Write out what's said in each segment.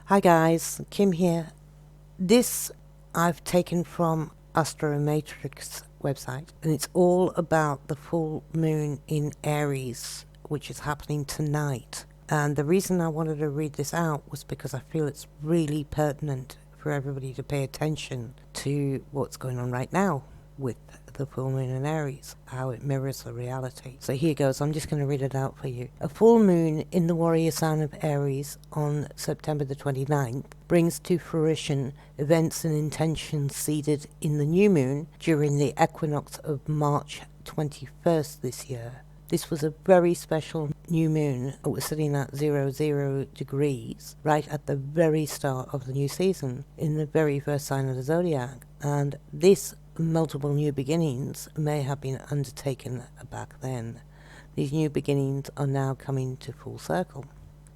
Hi guys, Kim here. This I've taken from Astromatrix website, and it's all about the full moon in Aries, which is happening tonight. And the reason I wanted to read this out was because I feel it's really pertinent for everybody to pay attention to what's going on right now with the full moon in Aries, how it mirrors the reality. So here goes, I'm just going to read it out for you. A full moon in the warrior sign of Aries on September the 29th brings to fruition events and intentions seeded in the new moon during the equinox of March 21st this year. This was a very special new moon. It was sitting at 00 degrees, right at the very start of the new season, in the very first sign of the zodiac. And this multiple new beginnings may have been undertaken back then. These new beginnings are now coming to full circle.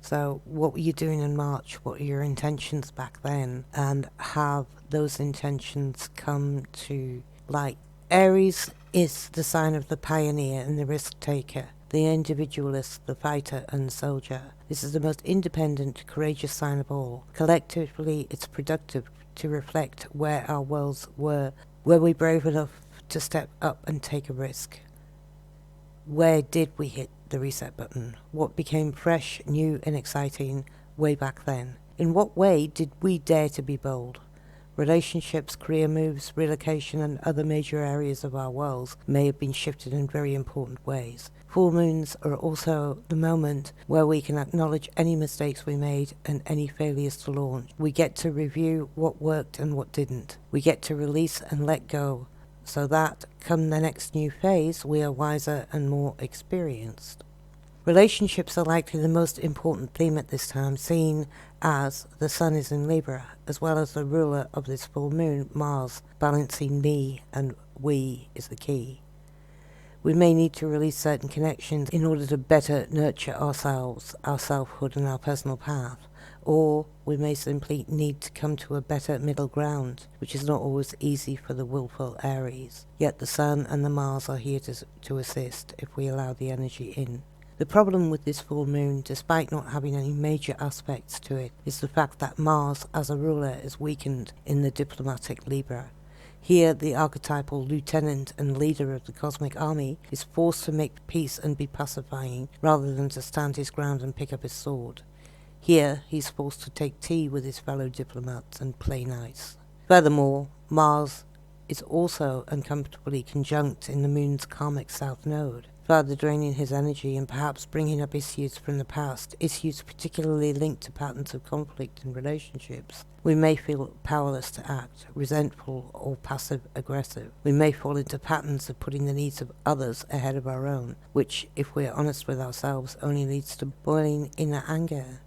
So what were you doing in March? What were your intentions back then? And have those intentions come to light? Aries is the sign of the pioneer and the risk taker, the individualist, the fighter and soldier. This is the most independent, courageous sign of all. Collectively, it's productive to reflect where our worlds were. Were we brave enough to step up and take a risk? Where did we hit the reset button? What became fresh, new and exciting way back then? In what way did we dare to be bold? Relationships, career moves, relocation and other major areas of our worlds may have been shifted in very important ways. Full moons are also the moment where we can acknowledge any mistakes we made and any failures to launch. We get to review what worked and what didn't. We get to release and let go, so that, come the next new phase, we are wiser and more experienced. Relationships are likely the most important theme at this time, seen as the Sun is in Libra, as well as the ruler of this full moon, Mars, balancing me and we is the key. We may need to release certain connections in order to better nurture ourselves, our selfhood and our personal path. Or we may simply need to come to a better middle ground, which is not always easy for the willful Aries. Yet the Sun and the Mars are here to assist if we allow the energy in. The problem with this full moon, despite not having any major aspects to it, is the fact that Mars as a ruler is weakened in the diplomatic Libra. Here, the archetypal lieutenant and leader of the cosmic army is forced to make peace and be pacifying, rather than to stand his ground and pick up his sword. Here, he's forced to take tea with his fellow diplomats and play nice. Furthermore, Mars is also uncomfortably conjunct in the moon's karmic south node, further draining his energy and perhaps bringing up issues from the past, issues particularly linked to patterns of conflict in relationships. We may feel powerless to act, resentful or passive-aggressive. We may fall into patterns of putting the needs of others ahead of our own, which, if we're honest with ourselves, only leads to boiling inner anger.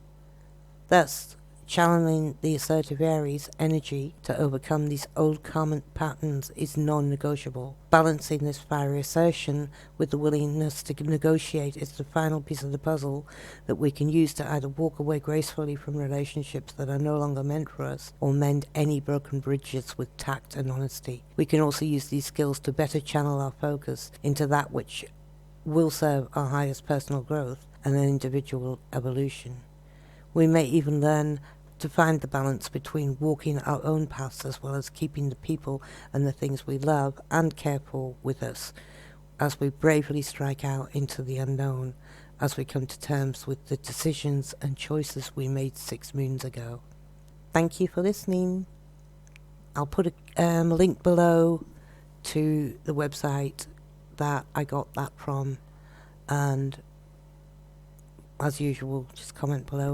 Thus, channeling the assertive Aries energy to overcome these old karmic patterns is non-negotiable. Balancing this fiery assertion with the willingness to negotiate is the final piece of the puzzle that we can use to either walk away gracefully from relationships that are no longer meant for us, or mend any broken bridges with tact and honesty. We can also use these skills to better channel our focus into that which will serve our highest personal growth and individual evolution. We may even learn to find the balance between walking our own paths as well as keeping the people and the things we love and care for with us as we bravely strike out into the unknown, as we come to terms with the decisions and choices we made 6 moons ago. Thank you for listening. I'll put a link below to the website that I got that from, and as usual, just comment below.